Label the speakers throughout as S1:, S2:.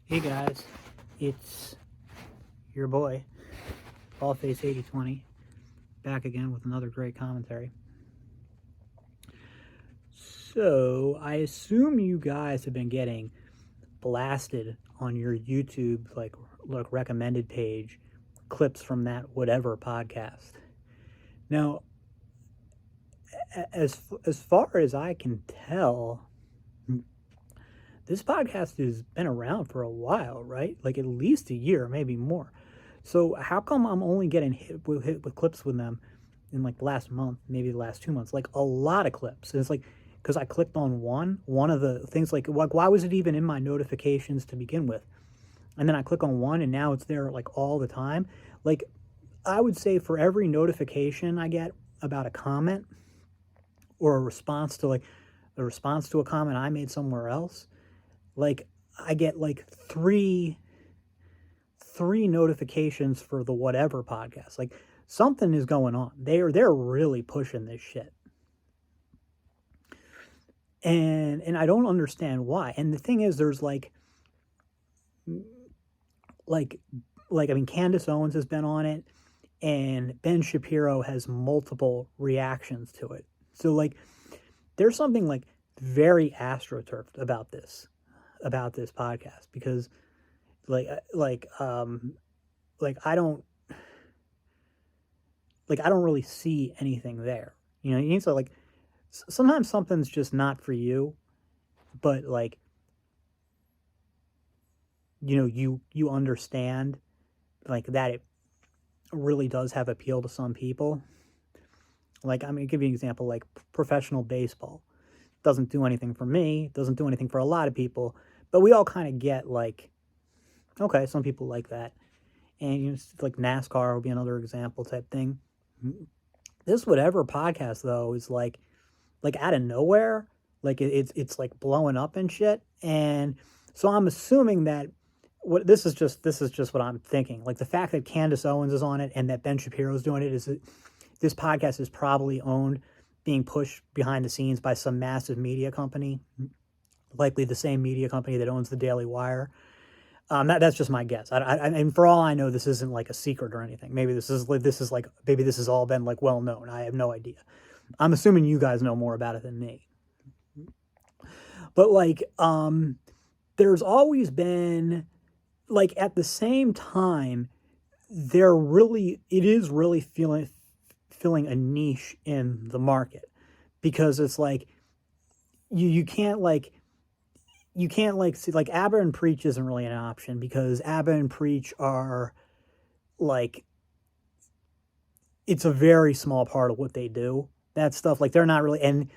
S1: Hey guys, it's your boy, Ballface8020, back again with another great commentary. So, I assume you guys have been getting blasted on your YouTube, like recommended page, clips from that whatever podcast. Now, as far as I can tell, this podcast has been around for a while, right? Like at least a year, maybe more. So how come I'm only getting hit with clips with them in like the last month, maybe the last 2 months? Like a lot of clips. And it's like because I clicked on one of the things, like why was it even in my notifications to begin with? And then I click on one and now it's there like all the time. Like I would say for every notification I get about a comment or a response to a comment I made somewhere else, like I get like three notifications for the whatever podcast. Like something is going on. They're really pushing this shit. And I don't understand why. And the thing is there's like I mean Candace Owens has been on it and Ben Shapiro has multiple reactions to it. So like there's something like very astroturfed about this podcast because like I don't really see anything there. You know, you need to like sometimes something's just not for you, but like you know you understand like that it really does have appeal to some people. Like I'm gonna give you an example, like professional baseball doesn't do anything for me, doesn't do anything for a lot of people, but we all kind of get like, okay, some people like that. And you know, like NASCAR would be another example type thing. This whatever podcast though is like out of nowhere, like it's like blowing up and shit. And so I'm assuming that what this is just what I'm thinking. Like the fact that Candace Owens is on it and that Ben Shapiro's doing it is that this podcast is probably owned, being pushed behind the scenes by some massive media company, likely the same media company that owns the Daily Wire. That's just my guess. And for all I know, this isn't like a secret or anything. Maybe this is all been like well known. I have no idea. I'm assuming you guys know more about it than me. But like, there's always been like at the same time, it is really filling a niche in the market because it's like you can't see like ABBA and Preach isn't really an option because ABBA and Preach are like it's a very small part of what they do. That stuff like they're not really and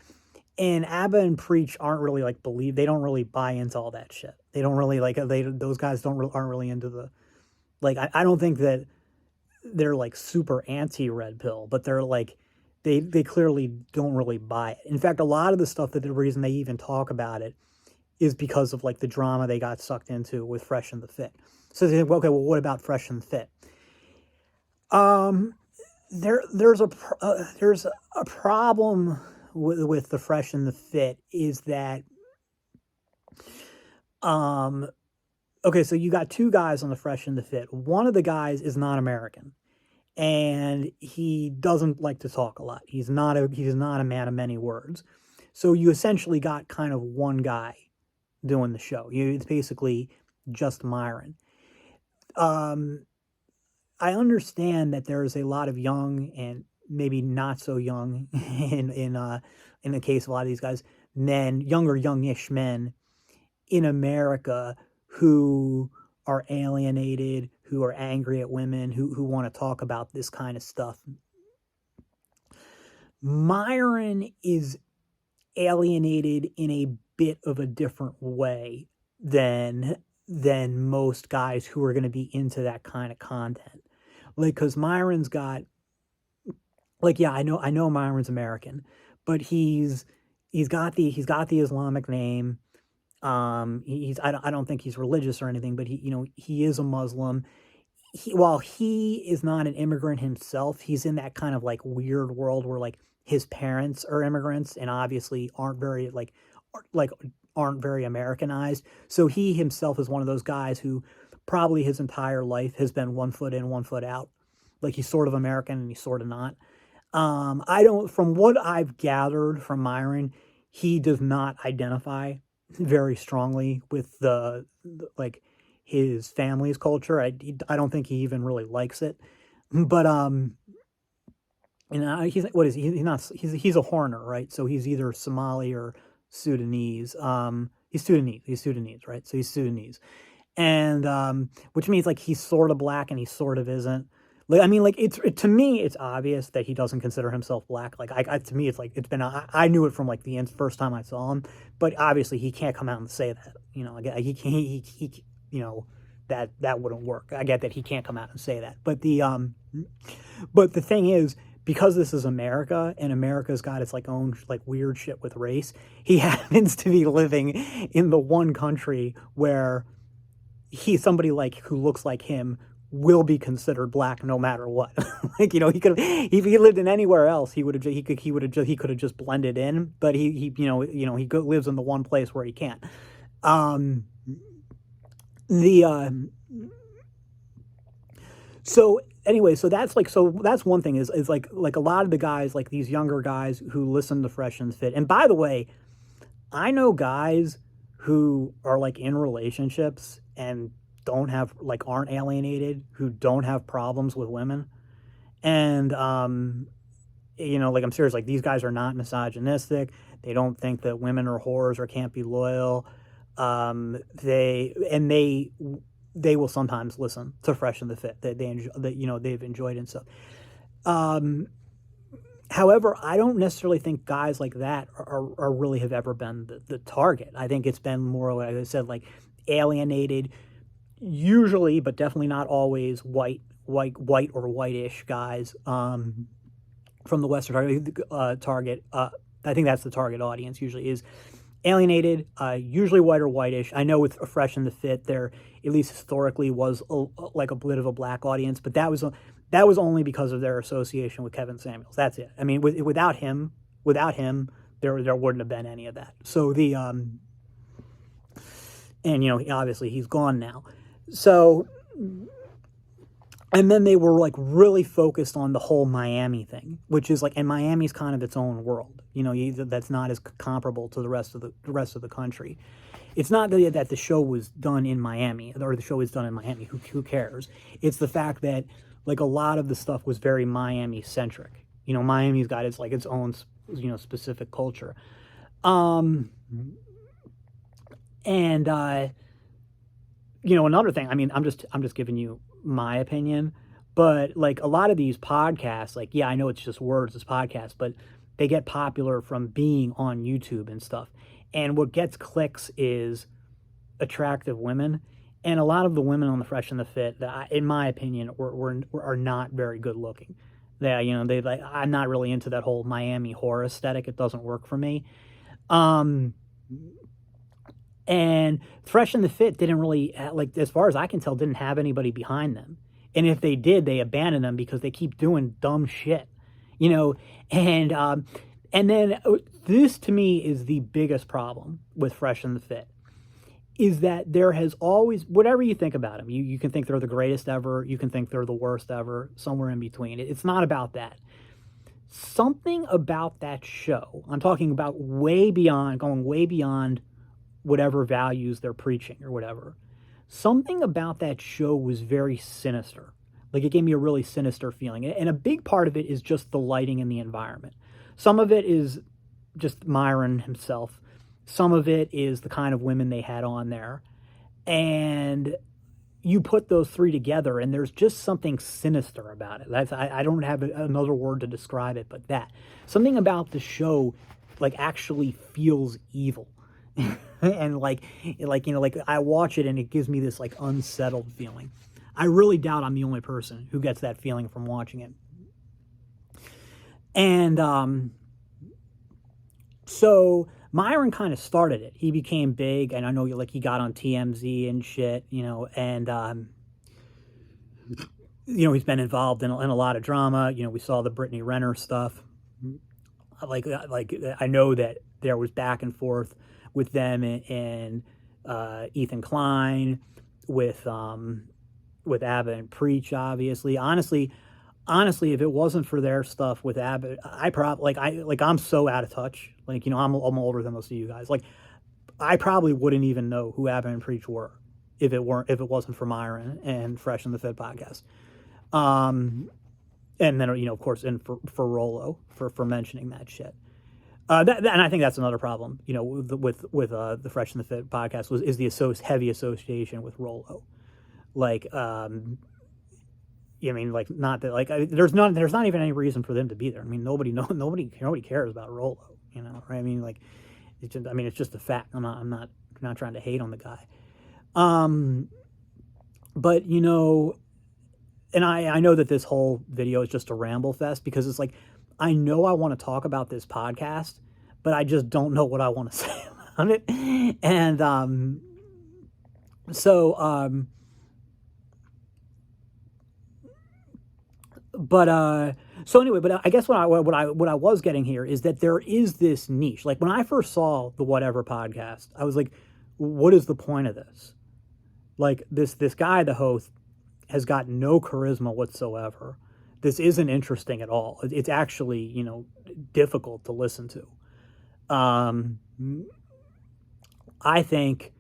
S1: ABBA and Preach aren't really like they don't really buy into all that shit. They don't really like those guys aren't really into the like I don't think that they're like super anti red pill, but they're like they clearly don't really buy it. In fact, a lot of the stuff that the reason they even talk about it is because of like the drama they got sucked into with Fresh and the Fit. So they think, okay, well, what about Fresh and the Fit? There's a problem with the Fresh and the Fit is that okay, so you got two guys on the Fresh and the Fit. One of the guys is not American, and he doesn't like to talk a lot. He's not a man of many words. So you essentially got kind of one guy doing the show. It's basically just Myron. I understand that there is a lot of young and maybe not so young in the case of a lot of these guys, youngish men in America who are alienated, who are angry at women, who want to talk about this kind of stuff. Myron is alienated in a bit of a different way than most guys who are going to be into that kind of content. Like, because Myron's got, like, yeah, I know Myron's American, but he's got the Islamic name. I don't think he's religious or anything, but he is a Muslim. While he is not an immigrant himself, he's in that kind of like weird world where like his parents are immigrants and obviously aren't aren't very Americanized. So he himself is one of those guys who probably his entire life has been 1 foot in, 1 foot out. Like he's sort of American and he's sort of not. I don't, from what I've gathered from Myron, he does not identify very strongly with like his family's culture. I don't think he even really likes it. But he's what is he? He's not. He's a Horner, right? So he's either Somali or Sudanese. He's Sudanese. He's Sudanese, right? So he's Sudanese, and which means like he's sort of black and he sort of isn't. Like I mean, like to me, it's obvious that he doesn't consider himself black. Like to me, it's like it's been. I knew it from like the first time I saw him, but obviously he can't come out and say that. You know, like, he can't. He you know that wouldn't work. I get that he can't come out and say that, but the thing is, because this is America and America's got its like own like weird shit with race, he happens to be living in the one country where somebody like who looks like him will be considered black no matter what. Like, you know, he could if he lived in anywhere else, he could have just blended in, but he lives in the one place where he can't. So anyway, so that's one thing is like a lot of the guys, like these younger guys who listen to Fresh and Fit. And by the way, I know guys who are like in relationships and aren't alienated, who don't have problems with women. And, like I'm serious, like these guys are not misogynistic. They don't think that women are whores or can't be loyal. They will sometimes listen to Fresh and the Fit that they've enjoyed and stuff. However, I don't necessarily think guys like that are really have ever been the target. I think it's been more, like I said, like alienated, usually, but definitely not always white or whitish guys from the Western target. I think that's the target audience usually is alienated, usually white or whitish. I know with Fresh and the Fit, there at least historically was like a bit of a black audience, but that was only because of their association with Kevin Samuels. That's it. I mean, without him, there wouldn't have been any of that. So obviously he's gone now. So, and then they were like really focused on the whole Miami thing, which is like, and Miami's kind of its own world. That's not as comparable to the rest of the country. It's not that the show was done in Miami or the show is done in Miami. Who cares? It's the fact that like a lot of the stuff was very Miami centric. Miami's got its own specific culture. Another thing, I mean, I'm just giving you my opinion, but like a lot of these podcasts, like, yeah, I know it's just words, it's podcasts, but they get popular from being on YouTube and stuff. And what gets clicks is attractive women. And a lot of the women on the Fresh and the Fit, in my opinion, are not very good looking. I'm not really into that whole Miami horror aesthetic. It doesn't work for me. And Fresh and the Fit didn't really, like, as far as I can tell, didn't have anybody behind them. And if they did, they abandoned them because they keep doing dumb shit, And then this to me is the biggest problem with Fresh and the Fit, is that there has always, whatever you think about them, you can think they're the greatest ever, you can think they're the worst ever, somewhere in between. It's not about that. Something about that show, I'm talking about going way beyond whatever values they're preaching or whatever. Something about that show was very sinister. Like, it gave me a really sinister feeling. And a big part of it is just the lighting and the environment. Some of it is just Myron himself. Some of it is the kind of women they had on there. And you put those three together, and there's just something sinister about it. I don't have another word to describe it, but that. Something about the show, like, actually feels evil. And like I watch it and it gives me this like unsettled feeling. I really doubt I'm the only person who gets that feeling from watching it. And so Myron kind of started it. He became big, and I know like he got on TMZ and shit, and he's been involved in a lot of drama. We saw the Brittany Renner stuff. Like I know that there was back and forth with them and Ethan Klein, with Abbott and Preach, obviously. Honestly, if it wasn't for their stuff with Abbott, I'm so out of touch. Like, you know, I'm older than most of you guys. Like, I probably wouldn't even know who Abbott and Preach were if it wasn't for Myron and Fresh and the Fit podcast. And then, you know, of course, and for Rollo for mentioning that shit. And I think that's another problem, you know, with the Fresh and the Fit podcast is the heavy association with Rollo. Like, I mean, like, not that, like, there's not even any reason for them to be there. I mean, nobody cares about Rollo, you know, right? I mean, like, it's just a fact. I'm not trying to hate on the guy. But, you know, and I know that this whole video is just a ramble fest, because it's like, I know I want to talk about this podcast, but I just don't know what I want to say about it. And so anyway, but I guess what I was getting here is that there is this niche. Like, when I first saw the Whatever podcast, I was like, what is the point of this? Like, this guy, the host, has got no charisma whatsoever. This isn't interesting at all. It's actually, you know, difficult to listen to. I think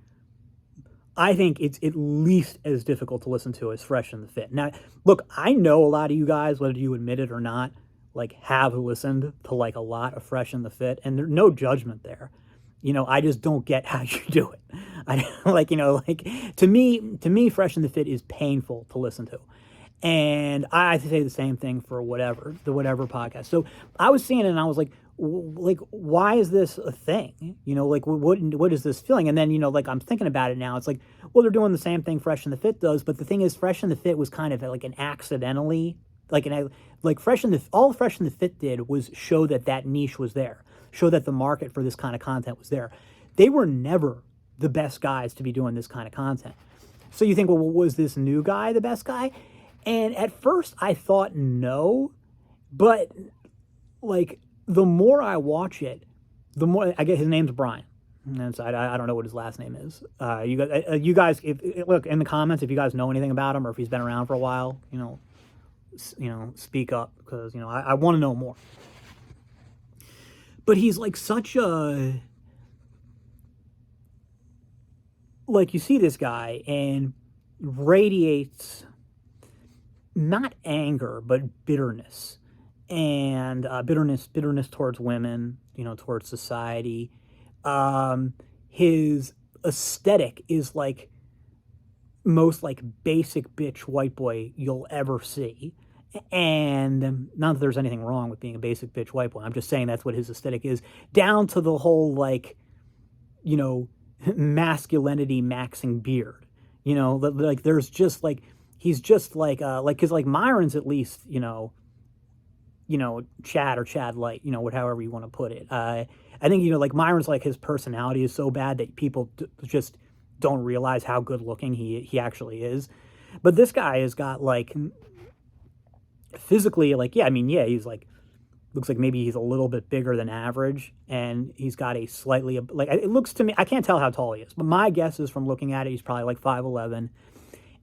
S1: it's at least as difficult to listen to as Fresh and the Fit. Now, look, I know a lot of you guys, whether you admit it or not, like, have listened to, like, a lot of Fresh and the Fit, and there's no judgment there. You know, I just don't get how you do it. To me, Fresh and the Fit is painful to listen to. And I say the same thing for the Whatever podcast. So I was seeing it and I was like, why is this a thing? You know, like, what is this feeling? And then, you know, like, I'm thinking about it now. It's like, well, they're doing the same thing Fresh and the Fit does. But the thing is, Fresh and the Fit was kind of like an accidentally, all Fresh and the Fit did was show that niche was there, show that the market for this kind of content was there. They were never the best guys to be doing this kind of content. So you think, well, was this new guy the best guy? And at first I thought no, but, like, the more I watch it, the more I get. His name's Brian, and so I don't know what his last name is. You guys, look in the comments if you guys know anything about him or if he's been around for a while, you know, speak up, because, you know, I want to know more. But he's like such a, like, you see this guy and radiates not anger but bitterness, and bitterness towards women, you know, towards society. His aesthetic is like most, like, basic bitch white boy you'll ever see. And not that there's anything wrong with being a basic bitch white boy. I'm just saying that's what his aesthetic is, down to the whole, like, you know, masculinity maxing beard. You know, like, there's just, like, he's just like, because, like, Myron's at least, you know, Chad or Chad Light, you know, however you want to put it. I think, you know, like, Myron's, like, his personality is so bad that people just don't realize how good looking he actually is. But this guy has got, like, physically, like, yeah, I mean, yeah, he's like, looks like maybe he's a little bit bigger than average, and he's got a slightly, like, it looks to me, I can't tell how tall he is, but my guess is from looking at it, he's probably like 5'11",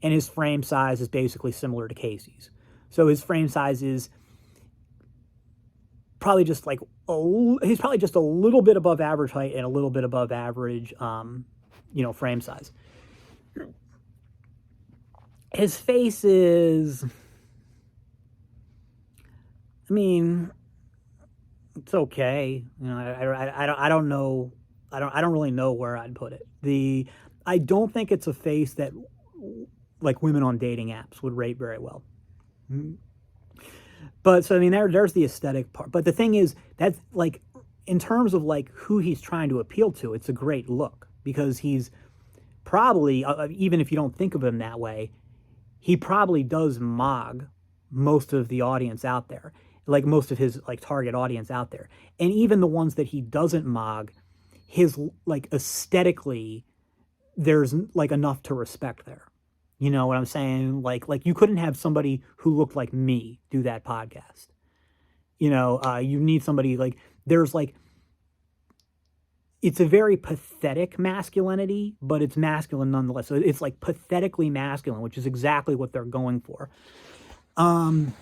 S1: and his frame size is basically similar to Casey's. So his frame size is probably just like, he's probably just a little bit above average height and a little bit above average, you know, frame size. His face is, I mean, it's okay. You know, I don't know. I don't really know where I'd put it. I don't think it's a face that, like, women on dating apps would rate very well. But so, I mean, there's the aesthetic part. But the thing is, that's, like, in terms of, like, who he's trying to appeal to, it's a great look, because he's probably, even if you don't think of him that way, he probably does mog most of the audience out there, like most of his, like, target audience out there. And even the ones that he doesn't mog, his, like, aesthetically, there's, like, enough to respect there. You know what I'm saying? Like you couldn't have somebody who looked like me do that podcast. You know, you need somebody, like, there's, like, it's a very pathetic masculinity, but it's masculine nonetheless. So it's like pathetically masculine, which is exactly what they're going for. I've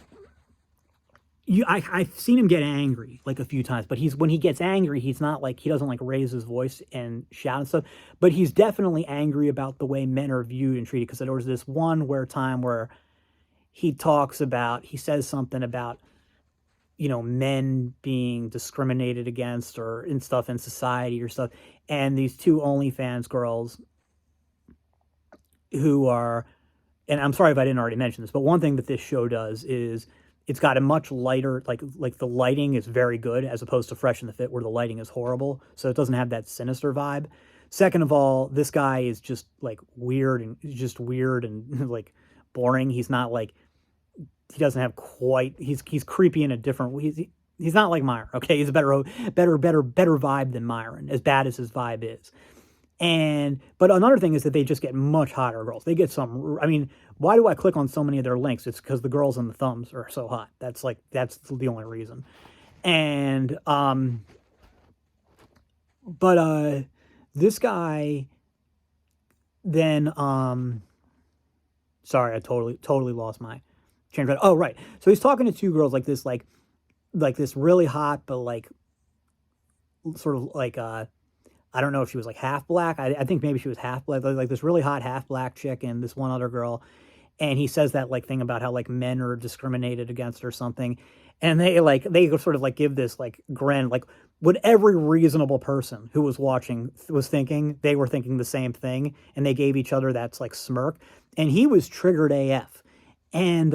S1: seen him get angry like a few times, but when he gets angry, he's not like, he doesn't like raise his voice and shout and stuff, but he's definitely angry about the way men are viewed and treated. Because there was this one time where he says something about, men being discriminated against or in stuff in society or stuff. And these two OnlyFans girls who are, and I'm sorry if I didn't already mention this, but one thing that this show does is it's got a much lighter, like the lighting is very good as opposed to Fresh and the Fit where the lighting is horrible. So it doesn't have that sinister vibe. Second of all, this guy is just like weird and like boring. He's not like, he doesn't have quite, he's creepy in a different way. He's not like Myron. Okay. He's a better vibe than Myron, as bad as his vibe is. But another thing is that they just get much hotter girls. They get some, I mean, why do I click on so many of their links? It's because the girls in the thumbs are so hot. That's the only reason. And, this guy then, sorry, I totally lost my train of thought. Oh, right. So he's talking to two girls like this really hot, but like, sort of like, I don't know if she was like half black. I think maybe she was half black, like this really hot half black chick and this one other girl. And he says that like thing about how like men are discriminated against or something. And they sort of like give this like grin, like what every reasonable person who was watching was thinking. They were thinking the same thing, and they gave each other that like smirk. And he was triggered AF. And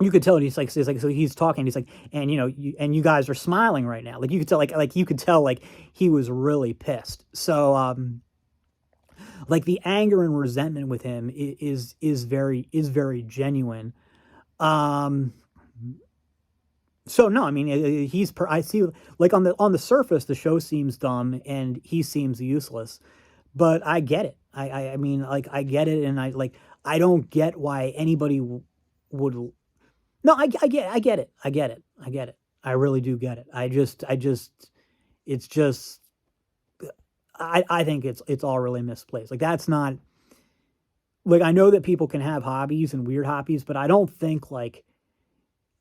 S1: you could tell he's like so he's talking, he's like, and you guys are smiling right now, like you could tell like he was really pissed. So like the anger and resentment with him is very genuine. So no, I mean, I see like on the surface the show seems dumb and he seems useless, but I get it. I mean, like I get it, and I don't get why anybody would. No, I get it. I get it. I really do get it. It's just, I think it's all really misplaced. Like that's not, like, I know that people can have hobbies and weird hobbies, but I don't think like,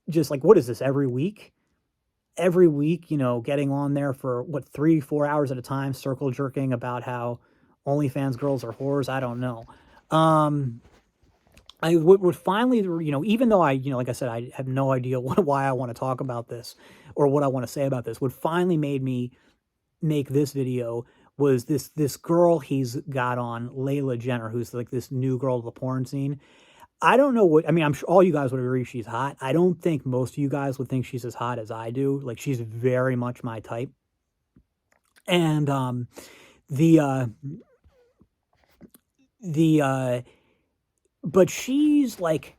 S1: just like, what is this, every week, getting on there for 3-4 hours at a time, circle jerking about how OnlyFans girls are whores. I don't know. I would finally, even though I, like I said, I have no idea why I want to talk about this or what I want to say about this, what finally made me make this video was this girl he's got on, Layla Jenner, who's like this new girl of the porn scene. I don't know I'm sure all you guys would agree she's hot. I don't think most of you guys would think she's as hot as I do. Like, she's very much my type. And, but she's like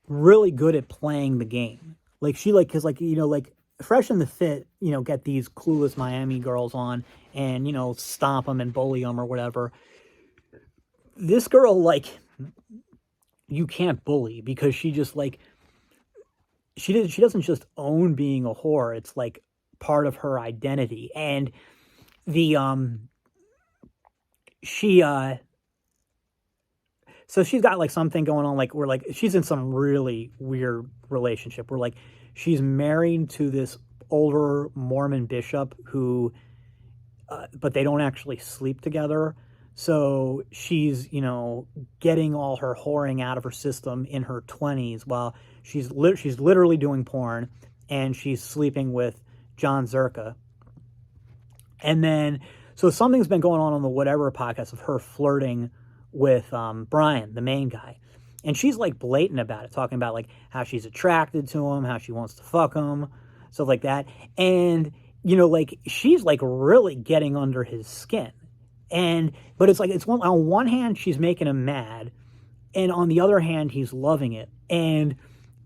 S1: really good at playing the game. Like cause like, like Fresh and the Fit, get these clueless Miami girls on and, stomp them and bully them or whatever. This girl, like, you can't bully because she just like, she doesn't just own being a whore. It's like part of her identity. And so she's got like something going on, like where like she's in some really weird relationship where like she's married to this older Mormon bishop who, but they don't actually sleep together. So she's, getting all her whoring out of her system in her 20s while she's literally doing porn, and she's sleeping with John Zerka. And then, so something's been going on the Whatever podcast of her flirting with Brian, the main guy. And she's like blatant about it, talking about like how she's attracted to him, how she wants to fuck him, stuff like that. And, like she's like really getting under his skin. But it's like, on one hand, she's making him mad, and on the other hand, he's loving it. And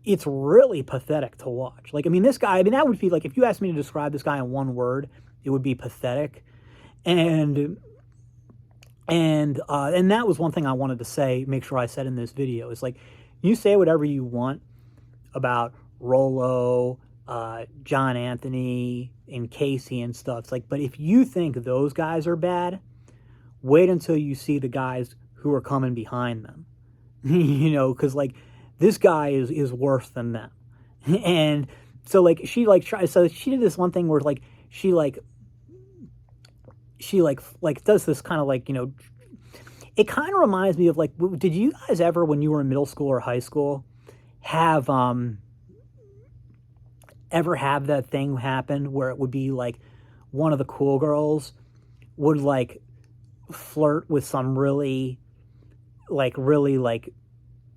S1: it's really pathetic to watch. Like, I mean, this guy, that would be like, if you asked me to describe this guy in one word, it would be pathetic. And that was one thing I wanted to say, make sure I said in this video. It's like, you say whatever you want about Rollo, John Anthony, and Casey and stuff. It's like, but if you think those guys are bad, wait until you see the guys who are coming behind them. You know, because like this guy is worse than them. And so like she like tries, so she did this one thing where like she does this kind of like, you know, it kind of reminds me of like, did you guys ever, when you were in middle school or high school, have ever have that thing happen where it would be like one of the cool girls would like flirt with some really like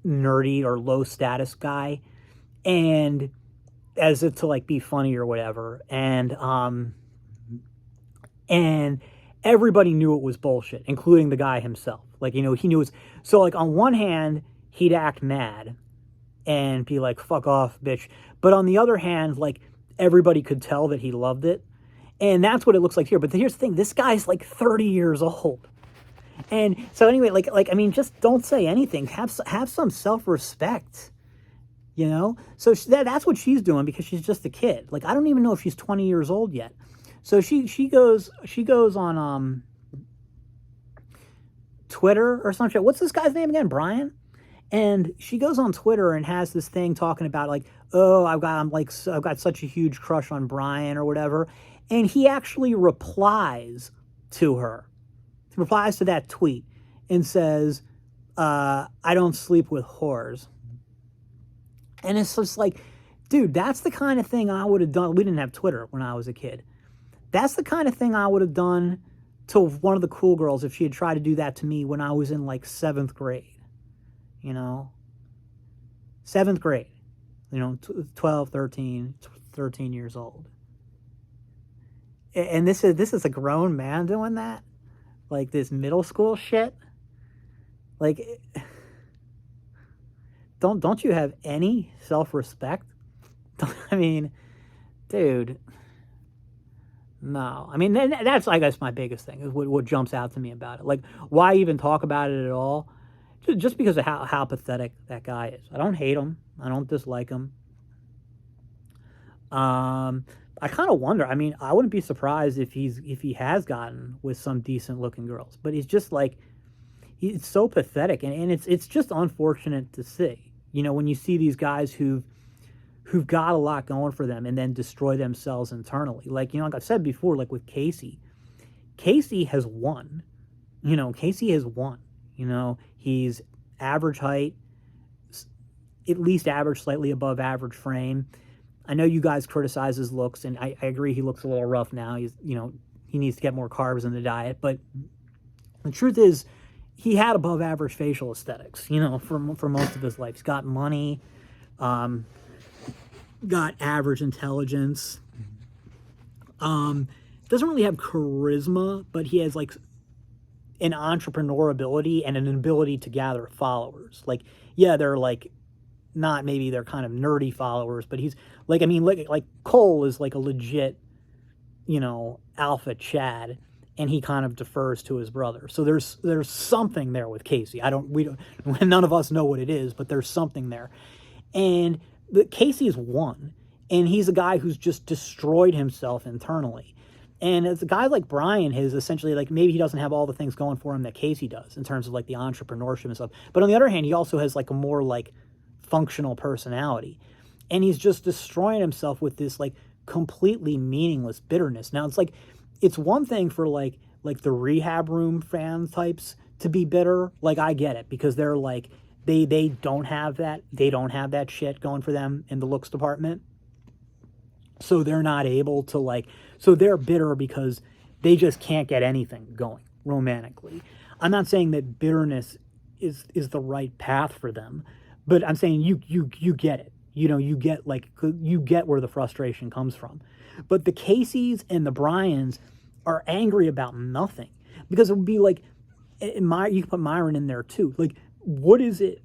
S1: nerdy or low status guy, and as if to like be funny or whatever, and everybody knew it was bullshit, including the guy himself. Like, you know, he knew it was, so like on one hand he'd act mad and be like, fuck off, bitch, but on the other hand, like, everybody could tell that he loved it. And that's what it looks like here. But here's the thing, this guy's like 30 years old. And so anyway, like I mean, just don't say anything. Have some self-respect, you know? So that's what she's doing, because she's just a kid. Like, I don't even know if she's 20 years old yet. So she goes on Twitter or some shit. What's this guy's name again? Brian? And she goes on Twitter and has this thing talking about like, oh, I've got such a huge crush on Brian or whatever. And he actually replies to her. He replies to that tweet and says, I don't sleep with whores. And it's just like, dude, that's the kind of thing I would have done. We didn't have Twitter when I was a kid. That's the kind of thing I would have done to one of the cool girls if she had tried to do that to me when I was in like 7th grade. You know, 7th grade, you know, 12, 13 years old. And this is a grown man doing that? Like this middle school shit? Like, don't you have any self-respect? I mean, dude, no. I mean, that's, I guess, my biggest thing, is what jumps out to me about it. Like, why even talk about it at all? Just because of how pathetic that guy is. I don't hate him. I don't dislike him. I kind of wonder. I mean, I wouldn't be surprised if he has gotten with some decent looking girls, but he's just like, he's so pathetic, and it's just unfortunate to see. You know, when you see these guys who've got a lot going for them and then destroy themselves internally. Like, you know, like I said before, like with Casey has won. You know, Casey has won. You know, he's average height, at least average, slightly above average frame. I know you guys criticize his looks, and I agree he looks a little rough now. He's, you know, he needs to get more carbs in the diet. But the truth is, he had above average facial aesthetics, you know, for most of his life. He's got money, got average intelligence, doesn't really have charisma, but he has like an entrepreneur ability and an ability to gather followers. Like, yeah, they're like, not, maybe they're kind of nerdy followers, but he's like, I mean, like Cole is like a legit, you know, alpha Chad, and he kind of defers to his brother. So there's something there with Casey. None of us know what it is, but there's something there. And Casey's won, and he's a guy who's just destroyed himself internally. And as a guy like Brian has essentially, like, maybe he doesn't have all the things going for him that Casey does in terms of like the entrepreneurship and stuff. But on the other hand, he also has like a more like functional personality. And he's just destroying himself with this like completely meaningless bitterness. Now it's like, it's one thing for like the rehab room fan types to be bitter. Like, I get it, because they're like, they don't have that shit going for them in the looks department. So they're not able to like, so they're bitter because they just can't get anything going romantically. I'm not saying that bitterness is the right path for them, but I'm saying you get it. You know, you get where the frustration comes from. But the Caseys and the Bryans are angry about nothing, because it would be like, you can put Myron in there too. Like, what is it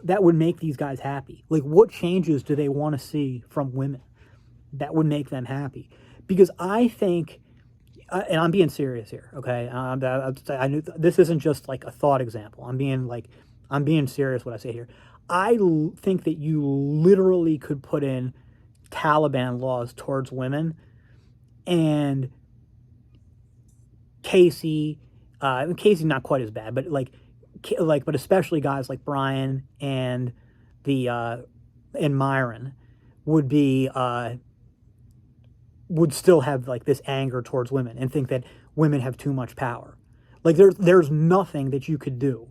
S1: that would make these guys happy? Like, what changes do they want to see from women that would make them happy? Because I think, and I'm being serious here, okay? I knew this isn't just like a thought example. I'm being serious what I say here. I think that you literally could put in Taliban laws towards women, and Casey not quite as bad, but but especially guys like Brian and and Myron would be would still have like this anger towards women and think that women have too much power. Like there's nothing that you could do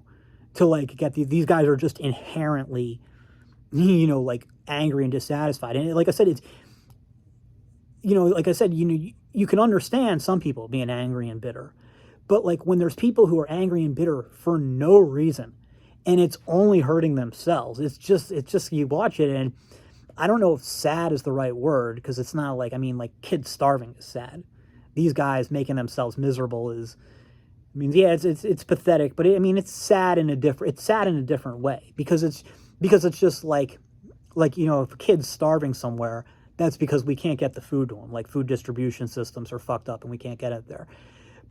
S1: to like get these guys are just inherently, like angry and dissatisfied. And like I said, it's, like I said, you can understand some people being angry and bitter, but like when there's people who are angry and bitter for no reason, and it's only hurting themselves, it's just you watch it, and I don't know if sad is the right word, because it's not like, like kids starving is sad. These guys making themselves miserable is, yeah, it's pathetic, but it's sad in a different way, because it's just like if a kid's starving somewhere, that's because we can't get the food to them. Like food distribution systems are fucked up and we can't get it there.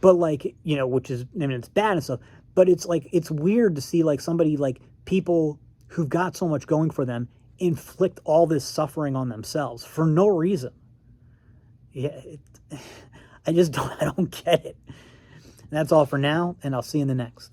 S1: But which is, it's bad and stuff, but it's like, it's weird to see like somebody, like people who've got so much going for them inflict all this suffering on themselves for no reason. Yeah, I don't get it. And that's all for now, and I'll see you in the next.